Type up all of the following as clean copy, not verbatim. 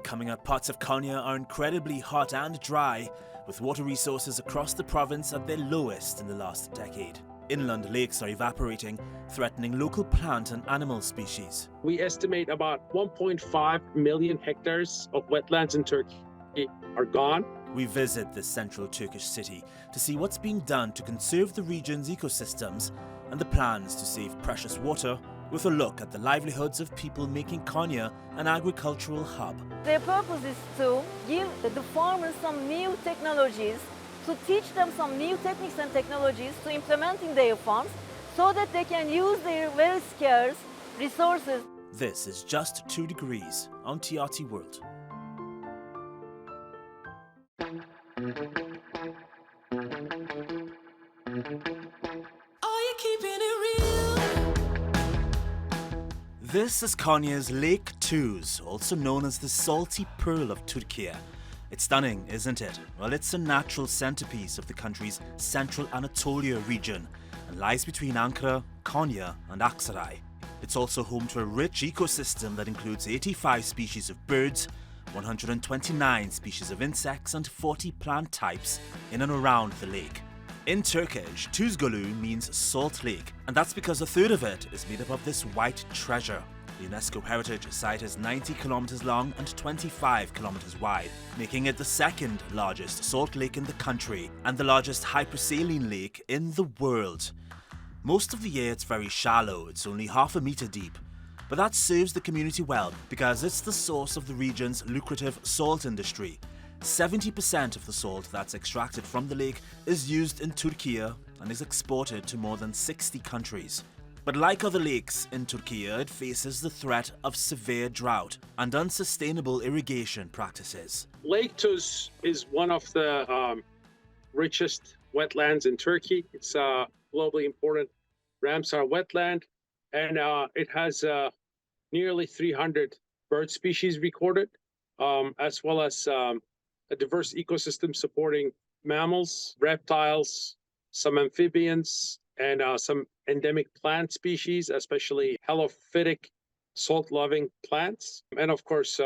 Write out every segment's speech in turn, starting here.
coming up, parts of Konya are incredibly hot and dry, with water resources across the province at their lowest in the last decade. Inland lakes are evaporating, threatening local plant and animal species. We estimate about 1.5 million hectares of wetlands in Turkey are gone. We visit this central Turkish city to see what's being done to conserve the region's ecosystems and the plans to save precious water, with a look at the livelihoods of people making Konya an agricultural hub. Their purpose is to give the farmers some new technologies, to teach them some new techniques and technologies to implement in their farms so that they can use their very scarce resources. This is Just 2 Degrees on TRT World. This is Konya's Lake Tuz, also known as the salty pearl of Türkiye. It's stunning, isn't it? Well, it's a natural centerpiece of the country's central Anatolia region and lies between Ankara, Konya and Aksaray. It's also home to a rich ecosystem that includes 85 species of birds, 129 species of insects and 40 plant types in and around the lake. In Turkish, Tuzgolu means salt lake, and that's because a third of it is made up of this white treasure. The UNESCO heritage site is 90 kilometers long and 25 kilometers wide, making it the second largest salt lake in the country and the largest hypersaline lake in the world. Most of the year it's very shallow, it's only half a meter deep, but that serves the community well because it's the source of the region's lucrative salt industry. 70% of the salt that's extracted from the lake is used in Türkiye and is exported to more than 60 countries. But like other lakes in Türkiye, it faces the threat of severe drought and unsustainable irrigation practices. Lake Tuz is one of the richest wetlands in Turkey. It's a globally important Ramsar wetland, and it has nearly 300 bird species recorded, as well as a diverse ecosystem supporting mammals, reptiles, some amphibians, and some endemic plant species, especially helophytic, salt-loving plants. And of course,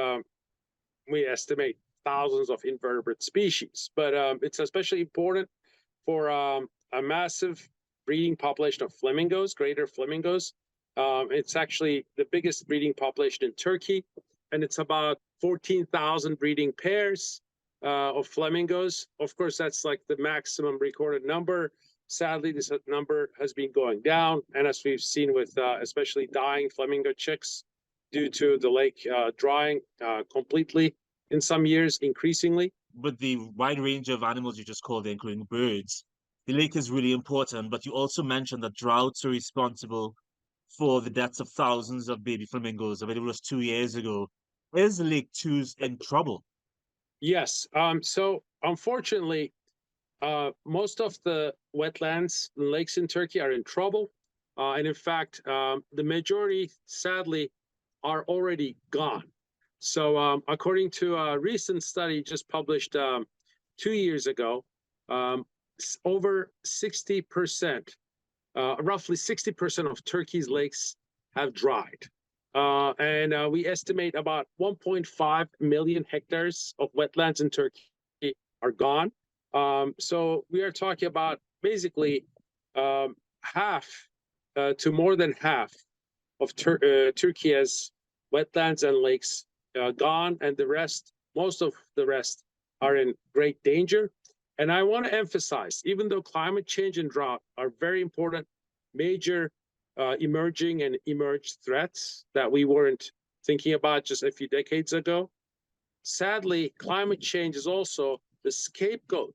we estimate thousands of invertebrate species. But it's especially important for a massive breeding population of flamingos, greater flamingos. It's actually the biggest breeding population in Turkey, and it's about 14,000 breeding pairs of flamingos. Of course, that's like the maximum recorded number. Sadly, this number has been going down, and as we've seen with especially dying flamingo chicks due to the lake drying completely in some years, increasingly. With the wide range of animals you just called, including birds, the lake is really important, but you also mentioned that droughts are responsible for the deaths of thousands of baby flamingos. I mean, it was 2 years ago. Is Lake Tuz in trouble? Yes. So unfortunately, most of the wetlands and lakes in Turkey are in trouble. And in fact, the majority, sadly, are already gone. So according to a recent study just published 2 years ago, over 60%, roughly 60% of Turkey's lakes have dried. And we estimate about 1.5 million hectares of wetlands in Turkey are gone. So we are talking about basically half to more than half of Turkey's wetlands and lakes gone, and the rest, most of the rest, are in great danger. And I want to emphasize, even though climate change and drought are very important, major emerging and emerged threats that we weren't thinking about just a few decades ago, sadly, climate change is also the scapegoat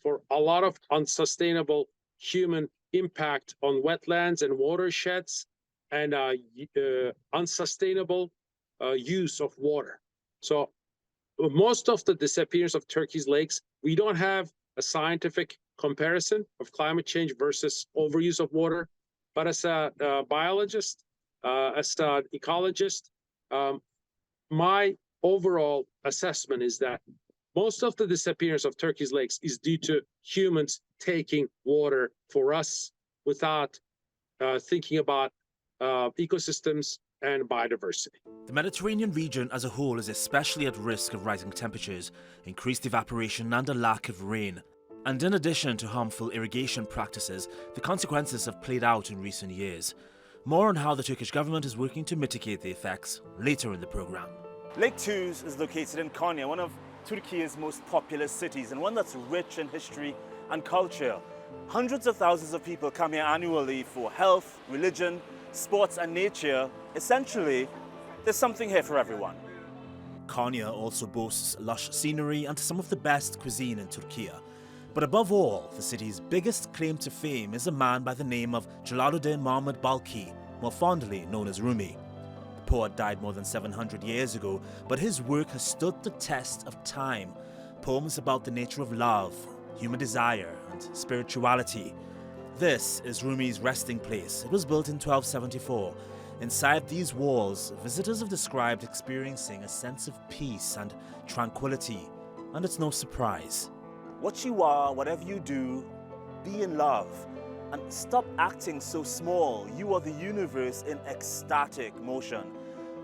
for a lot of unsustainable human impact on wetlands and watersheds and unsustainable use of water. So most of the disappearance of Turkey's lakes, we don't have a scientific comparison of climate change versus overuse of water. But as a biologist, as an ecologist, my overall assessment is that most of the disappearance of Turkey's lakes is due to humans taking water for us without thinking about ecosystems and biodiversity. The Mediterranean region as a whole is especially at risk of rising temperatures, increased evaporation and a lack of rain. And in addition to harmful irrigation practices, the consequences have played out in recent years. More on how the Turkish government is working to mitigate the effects later in the programme. Lake Tuz is located in Konya, one of Turkey's most populous cities and one that's rich in history and culture. Hundreds of thousands of people come here annually for health, religion, sports and nature. Essentially, there's something here for everyone. Konya also boasts lush scenery and some of the best cuisine in Turkey. But above all, the city's biggest claim to fame is a man by the name of Jalaluddin Muhammad Balkhi, more fondly known as Rumi. The poet died more than 700 years ago, but his work has stood the test of time. Poems about the nature of love, human desire and spirituality. This is Rumi's resting place. It was built in 1274. Inside these walls, visitors have described experiencing a sense of peace and tranquility, and it's no surprise. What you are, whatever you do, be in love and stop acting so small. You are the universe in ecstatic motion.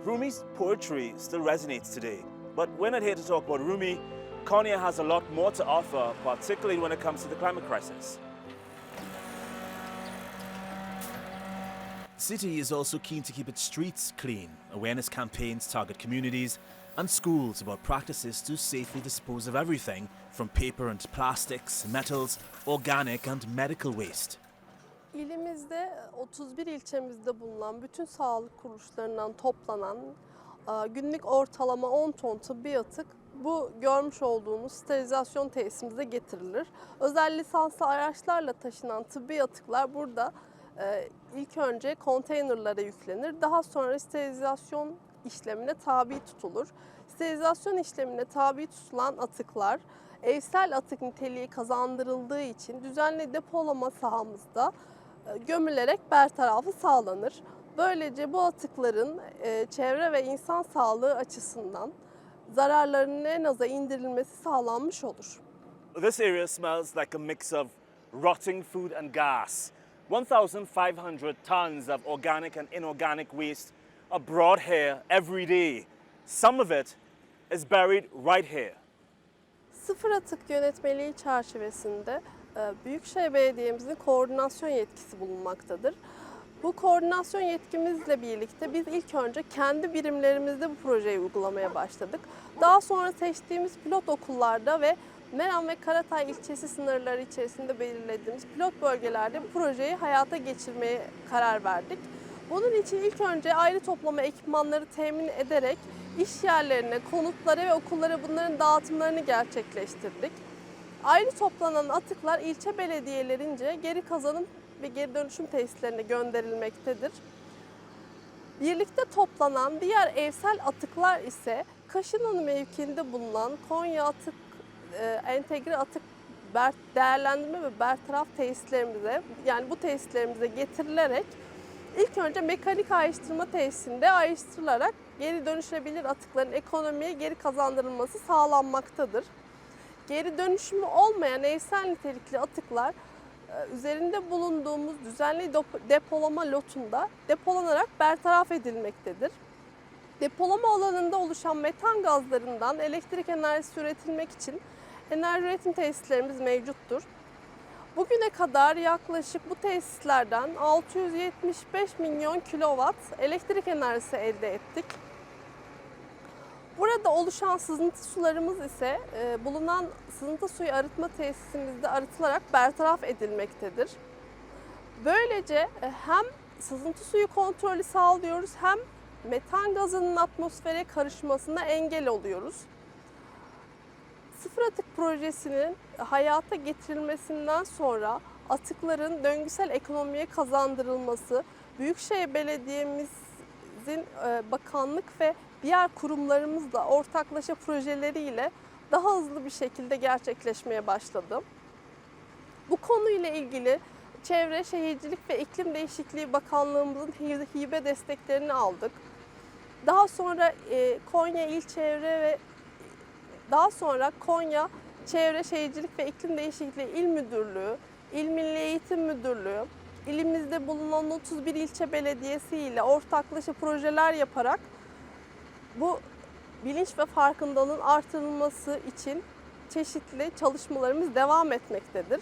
Rumi's poetry still resonates today, but we're not here to talk about Rumi. Konya has a lot more to offer, particularly when it comes to the climate crisis. The city is also keen to keep its streets clean. Awareness campaigns target communities and schools about practices to safely dispose of everything from paper and plastics, metals, organic and medical waste. İlimizde 31 ilçemizde bulunan bütün sağlık kuruluşlarından toplanan günlük ortalama 10 ton tıbbi atık bu görmüş olduğunuz sterilizasyon tesisimize getirilir. Özel lisanslı araçlarla taşınan tıbbi atıklar burada ilk önce konteynerlara yüklenir. Daha sonra sterilizasyon işlemine tabi tutulur. Sterilizasyon işlemine tabi tutulan atıklar evsel atık niteliği kazandırıldığı için düzenli depolama sahamızda gömülerek bertarafı sağlanır. Böylece bu atıkların çevre ve insan sağlığı açısından zararlarının en aza indirilmesi sağlanmış olur. This area smells like a mix of rotting food and gas. 1,500 tons of organic and inorganic waste are brought here every day. Some of it is buried right here. Sıfır atık yönetmeliği çerçevesinde Büyükşehir Belediye'mizin koordinasyon yetkisi bulunmaktadır. Bu koordinasyon yetkimizle birlikte biz ilk önce kendi birimlerimizde bu projeyi uygulamaya başladık. Daha sonra seçtiğimiz pilot okullarda ve Meram ve Karatay ilçesi sınırları içerisinde belirlediğimiz pilot bölgelerde bu projeyi hayata geçirmeye karar verdik. Bunun için ilk önce ayrı toplama ekipmanları temin ederek iş yerlerine, konutlara ve okullara bunların dağıtımlarını gerçekleştirdik. Ayrı toplanan atıklar ilçe belediyelerince geri kazanım ve geri dönüşüm tesislerine gönderilmektedir. Birlikte toplanan diğer evsel atıklar ise Kaşınanı mevkiinde bulunan Konya Atık Entegre Atık Değerlendirme ve Bertaraf tesislerimize, yani bu tesislerimize getirilerek ilk önce mekanik ayrıştırma tesisinde ayrıştırılarak geri dönüşebilir atıkların ekonomiye geri kazandırılması sağlanmaktadır. Geri dönüşümü olmayan evsel nitelikli atıklar üzerinde bulunduğumuz düzenli depolama lotunda depolanarak bertaraf edilmektedir. Depolama alanında oluşan metan gazlarından elektrik enerjisi üretilmek için enerji üretim tesislerimiz mevcuttur. Bugüne kadar yaklaşık bu tesislerden 675 milyon kilowatt elektrik enerjisi elde ettik. Burada oluşan sızıntı sularımız ise bulunan sızıntı suyu arıtma tesisimizde arıtılarak bertaraf edilmektedir. Böylece hem sızıntı suyu kontrolü sağlıyoruz hem metan gazının atmosfere karışmasına engel oluyoruz. Sıfır atık projesinin hayata getirilmesinden sonra atıkların döngüsel ekonomiye kazandırılması, Büyükşehir Belediye'mizin bakanlık ve diğer kurumlarımızla ortaklaşa projeleriyle daha hızlı bir şekilde gerçekleşmeye başladı. Bu konuyla ilgili Çevre, Şehircilik ve İklim Değişikliği Bakanlığımızın hibe desteklerini aldık. Daha sonra Konya Çevre, Şehircilik ve İklim Değişikliği İl Müdürlüğü, İl Milli Eğitim Müdürlüğü, ilimizde bulunan 31 ilçe belediyesi ile ortaklaşa projeler yaparak bu bilinç ve farkındalığın artırılması için çeşitli çalışmalarımız devam etmektedir.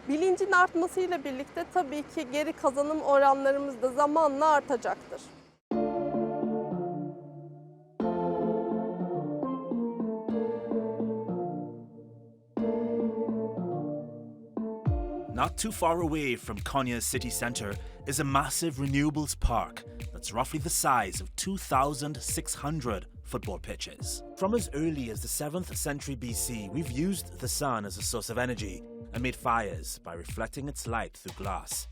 Bilincin artmasıyla birlikte tabii ki geri kazanım oranlarımız da zamanla artacaktır. Not too far away from Konya's city centre is a massive renewables park that's roughly the size of 2,600 football pitches. From as early as the 7th century BC, we've used the sun as a source of energy and made fires by reflecting its light through glass.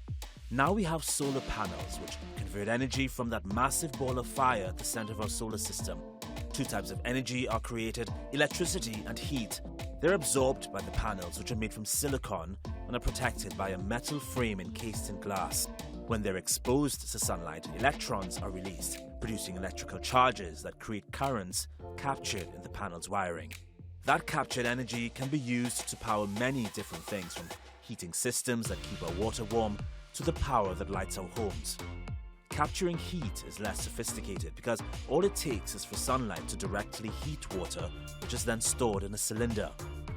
Now we have solar panels which convert energy from that massive ball of fire at the centre of our solar system. Two types of energy are created: electricity and heat. They're absorbed by the panels, which are made from silicon and are protected by a metal frame encased in glass. When they're exposed to sunlight, electrons are released, producing electrical charges that create currents captured in the panel's wiring. That captured energy can be used to power many different things, from heating systems that keep our water warm to the power that lights our homes. Capturing heat is less sophisticated because all it takes is for sunlight to directly heat water, which is then stored in a cylinder.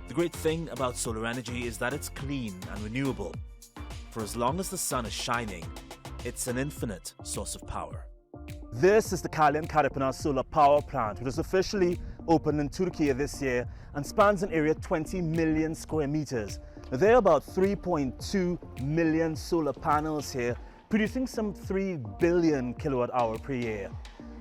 The great thing about solar energy is that it's clean and renewable. For as long as the sun is shining, it's an infinite source of power. This is the Kalyon solar power plant, which was officially opened in Türkiye this year and spans an area 20 million square meters. There are about 3.2 million solar panels here, producing some 3 billion kilowatt hour per year.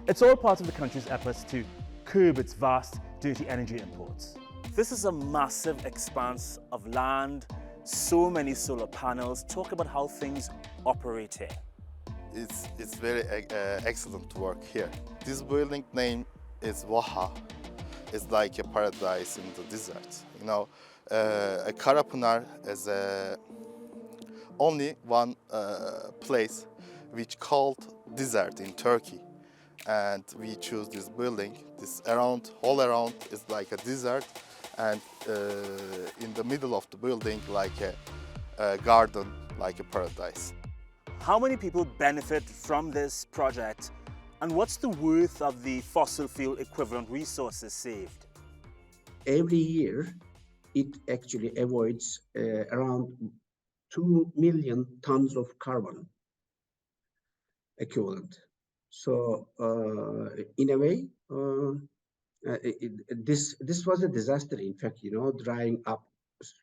It's all part of the country's efforts to curb its vast dirty energy imports. This is a massive expanse of land, so many solar panels. Talk about how things operate here. It's very excellent work here. This building name is Vaha. It's like a paradise in the desert. You know, Karapınar is only one place which called desert in Turkey, and we choose this building. This all around is like a desert, and in the middle of the building like a garden, like a paradise. How many people benefit from this project, and what's the worth of the fossil fuel equivalent resources saved? Every year, it actually avoids around 2 million tons of carbon equivalent. So, in a way, this was a disaster. In fact, you know, drying up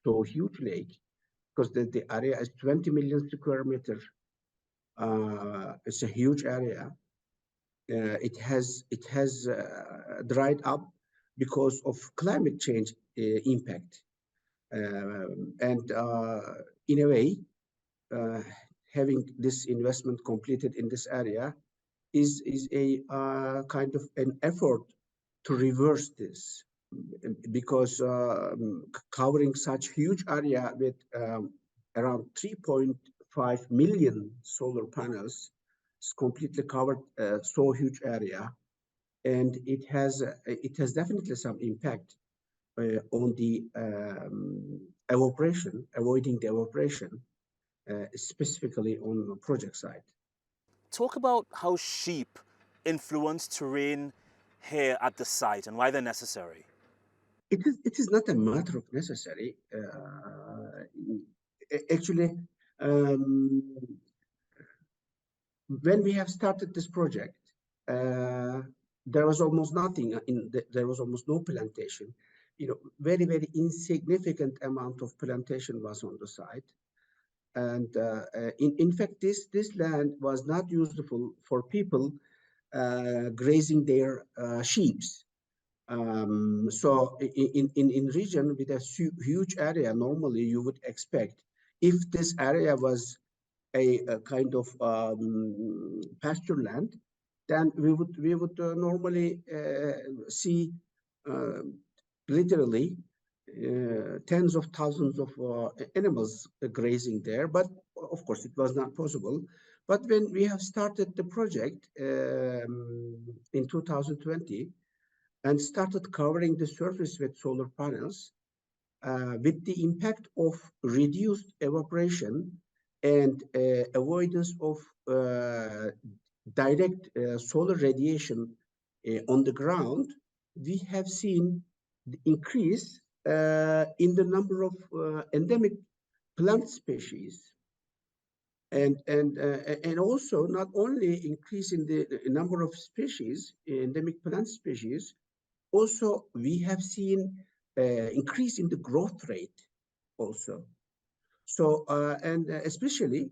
so huge lake, because the area is 20 million square meter. It's a huge area. It has dried up because of climate change impact, and in a way, having this investment completed in this area is a kind of an effort to reverse this, because covering such huge area with around 3.5 million solar panels is completely covered so huge area, and it has definitely some impact on the evaporation, avoiding the evaporation, specifically on the project side. Talk about how sheep influence terrain here at the site and why they're necessary. It is not a matter of necessary. Actually, when we have started this project, there was almost nothing there was almost no plantation. You know, very insignificant amount of plantation was on the site, and in fact, this land was not useful for people grazing their sheep. So in region with a huge area, normally you would expect, if this area was a kind of pasture land, then we would normally see literally tens of thousands of animals grazing there. But of course, it was not possible. But when we have started the project in 2020 and started covering the surface with solar panels, with the impact of reduced evaporation and avoidance of direct solar radiation on the ground, we have seen the increase in the number of endemic plant species. And also not only increase in the number of species, endemic plant species, also we have seen increase in the growth rate also. So and especially,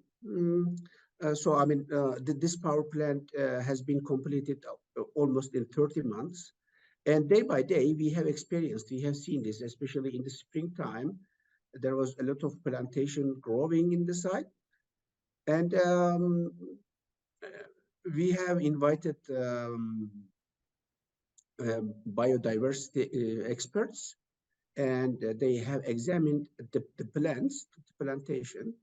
so I mean, this power plant has been completed almost in 30 months, and day by day we have seen this, especially in the springtime. There was a lot of plantation growing in the site, and we have invited biodiversity experts, and they have examined the plants, the plantation,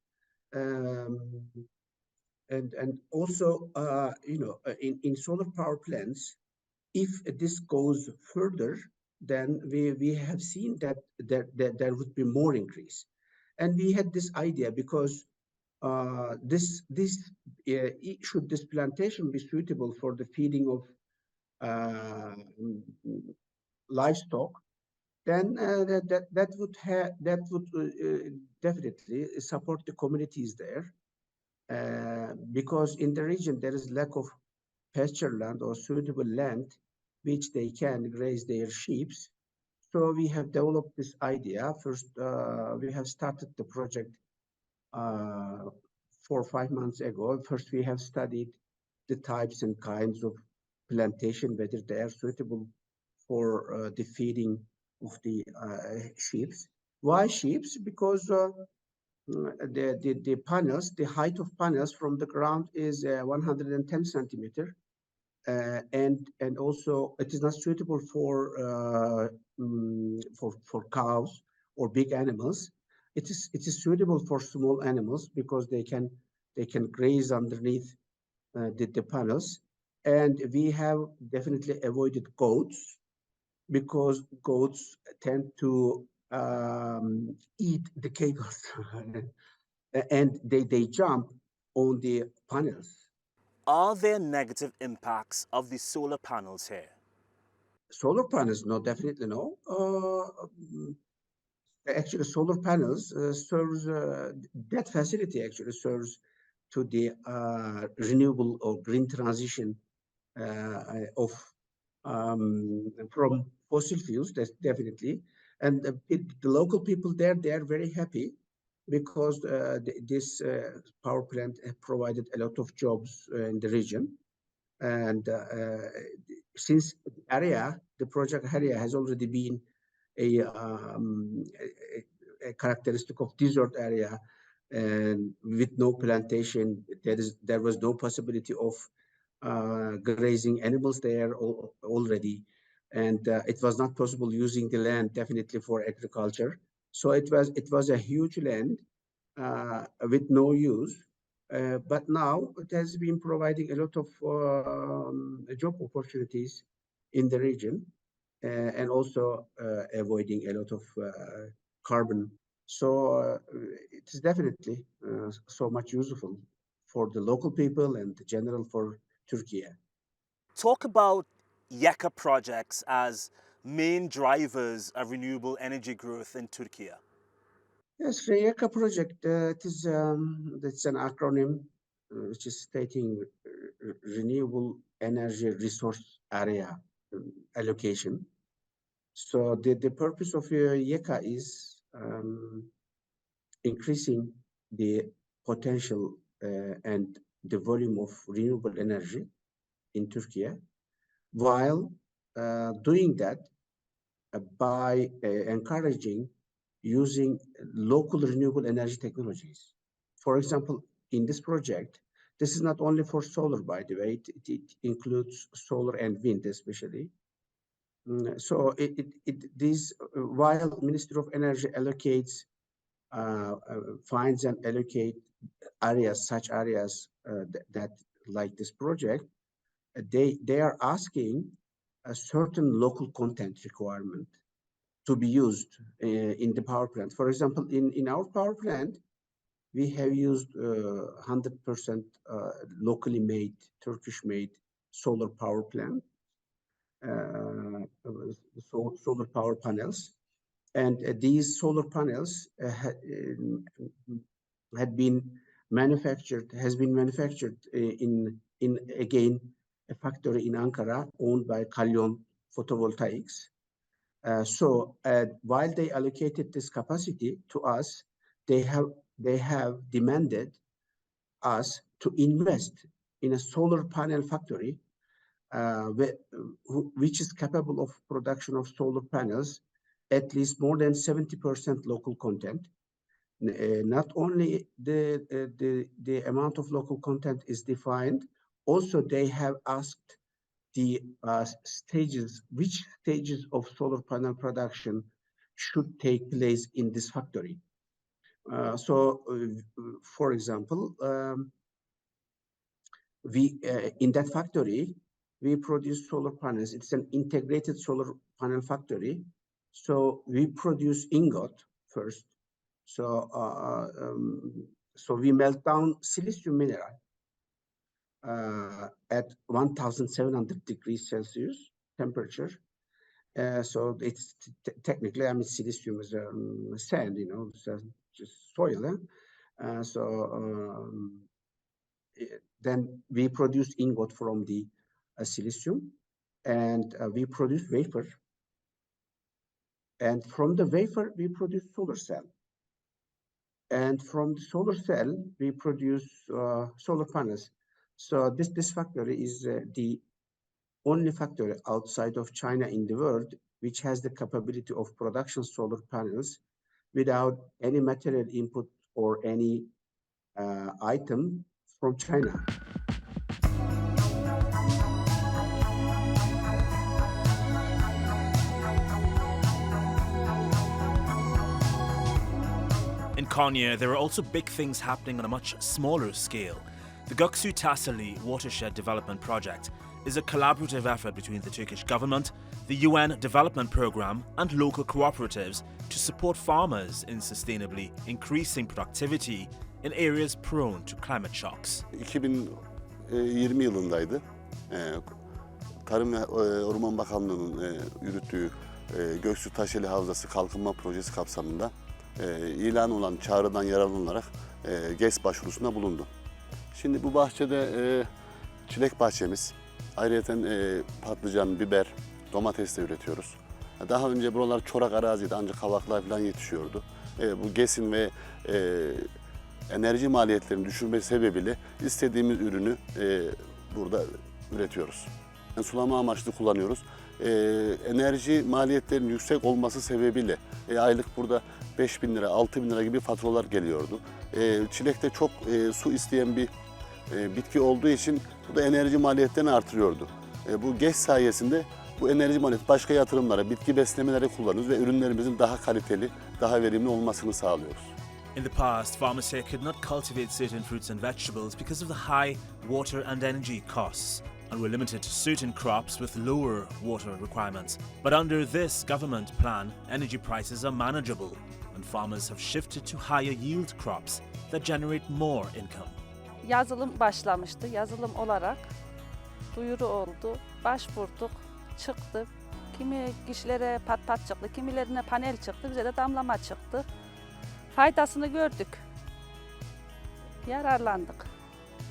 and also, in solar power plants, if this goes further, then we have seen that there would be more increase. And we had this idea because should this plantation be suitable for the feeding of livestock, then that would definitely support the communities there, because in the region there is lack of pasture land or suitable land which they can graze their sheep. So we have developed this idea. First, we have started the project 4 or 5 months ago. First, we have studied the types and kinds of plantation, whether they are suitable for the feeding of the sheep. Why sheep? Because the panels, the height of panels from the ground is 110 centimeter, and also it is not suitable for cows or big animals. It is suitable for small animals because they can graze underneath the panels. And we have definitely avoided goats, because goats tend to eat the cables and they jump on the panels. Are there negative impacts of the solar panels here? Solar panels, no, definitely no. Actually, solar panels serves, that facility actually serves to the renewable or green transition of from fossil fuels, that's definitely. And the local people there, they are very happy because this power plant provided a lot of jobs in the region. And since the project area has already been a characteristic of desert area, and with no plantation, there was no possibility of grazing animals there already, and it was not possible using the land definitely for agriculture. So it was a huge land with no use. But now it has been providing a lot of job opportunities in the region, and also avoiding a lot of carbon. So it is definitely so much useful for the local people and the general for Turkey. Talk about YEKA projects as main drivers of renewable energy growth in Turkey. Yes, REACA project, it's an acronym which is stating Renewable Energy Resource Area Allocation. So the purpose of YECA is increasing the potential and the volume of renewable energy in Turkey, while doing that by encouraging using local renewable energy technologies. For example, in this project, this is not only for solar, by the way, it includes solar and wind especially. So while Ministry of Energy allocates, finds and allocate areas, such areas that like this project, they are asking a certain local content requirement to be used in the power plant. For example, in our power plant, we have used 100% locally made, Turkish-made solar power plant, solar power panels. And these solar panels has been manufactured in again a factory in Ankara owned by Kalyon Photovoltaics. So while they allocated this capacity to us, they have demanded us to invest in a solar panel factory, which is capable of production of solar panels at least more than 70% local content. Not only the amount of local content is defined, also they have asked the which stages of solar panel production should take place in this factory. For example, we in that factory we produce solar panels. It's an integrated solar panel factory. So we produce ingot first. So we melt down silicium mineral at 1,700 degrees Celsius temperature. So it's technically, I mean, silicium is sand, you know, it's just soil. Then we produce ingot from the silicium, and we produce wafer. And from the wafer, we produce solar cell. And from the solar cell, we produce solar panels. So this factory is the only factory outside of China in the world which has the capability of production solar panels without any material input or any item from China. In Konya, there are also big things happening on a much smaller scale. The Göksu Tasali Watershed Development Project is a collaborative effort between the Turkish government, the UN Development Programme and local cooperatives to support farmers in sustainably increasing productivity in areas prone to climate shocks. 2020 yılındaydı. Tarım ve Orman Bakanlığı'nın yürüttüğü Göksu Taşeli Havzası Kalkınma Projesi kapsamında ilan olan çağrıdan yararlanarak GES başvurusunda bulundu. Şimdi bu bahçede çilek bahçemiz, ayrıca patlıcan, biber, domates de üretiyoruz. Daha önce buralar çorak araziydi ancak kavaklar falan yetişiyordu. Bu GES'in ve enerji maliyetlerini düşürmesi sebebiyle istediğimiz ürünü burada üretiyoruz. Yani sulama amaçlı kullanıyoruz. Enerji maliyetlerinin yüksek olması sebebiyle aylık burada 5.000 lira, 6.000 lira gibi faturalar geliyordu. Çilekte çok su isteyen bir bitki olduğu için bu da enerji maliyetlerini artırıyordu. Bu GES sayesinde bu enerji maliyeti başka yatırımlara, bitki beslemelere kullanıyoruz ve ürünlerimizin daha kaliteli, daha verimli olmasını sağlıyoruz. In the past, farmers here could not cultivate certain fruits and vegetables because of the high water and energy costs, and were limited to certain crops with lower water requirements. But under this government plan, energy prices are manageable, and farmers have shifted to higher yield crops that generate more income. Yazılım başlamıştı. Yazılım olarak duyuru oldu. Başvurduk, çıktı. Kimi kişilere pat çıktı, kimilerine panel çıktı, bize de damlama çıktı. Faydasını gördük. Yararlandık.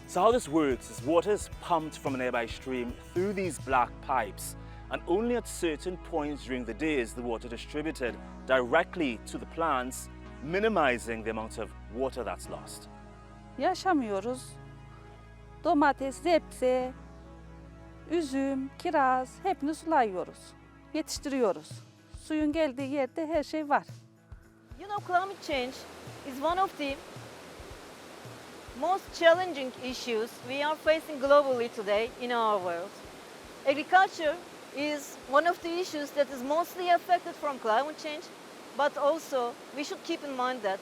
So how this works is water is pumped from a nearby stream through these black pipes, and only at certain points during the day is the water distributed directly to the plants, minimizing the amount of water that's lost. Yaşamıyoruz. Domates, sebze, üzüm, kiraz hepsini sulayıyoruz. Yetiştiriyoruz. Suyun geldiği yerde her şey var. You know, climate change is one of the most challenging issues we are facing globally today in our world. Agriculture is one of the issues that is mostly affected from climate change, but also we should keep in mind that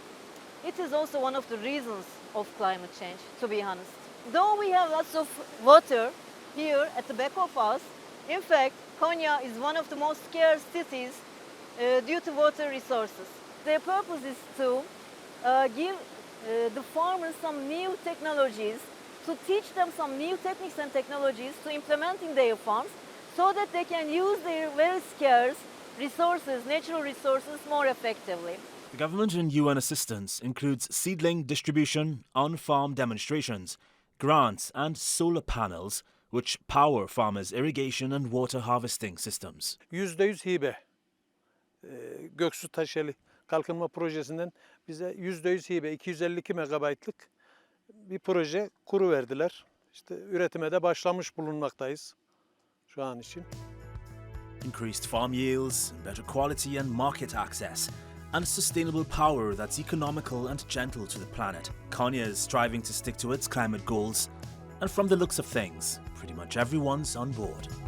it is also one of the reasons of climate change, to be honest. Though we have lots of water here at the back of us, in fact, Konya is one of the most scarce cities due to water resources. Their purpose is to give the farmers some new technologies, to teach them some new techniques and technologies to implement in their farms so that they can use their very scarce resources, natural resources, more effectively. The government and UN assistance includes seedling distribution, on-farm demonstrations, grants and solar panels which power farmers' irrigation and water harvesting systems. %100 hibe. Göksu Taşeli Kalkınma Projesi'nden bize %100 hibe, 252 megabaytlık bir proje kuruverdiler. İşte üretime de başlamış bulunmaktayız şu an için. Increased farm yields, better quality and market access, and sustainable power that's economical and gentle to the planet. Konya is striving to stick to its climate goals, and from the looks of things, pretty much everyone's on board.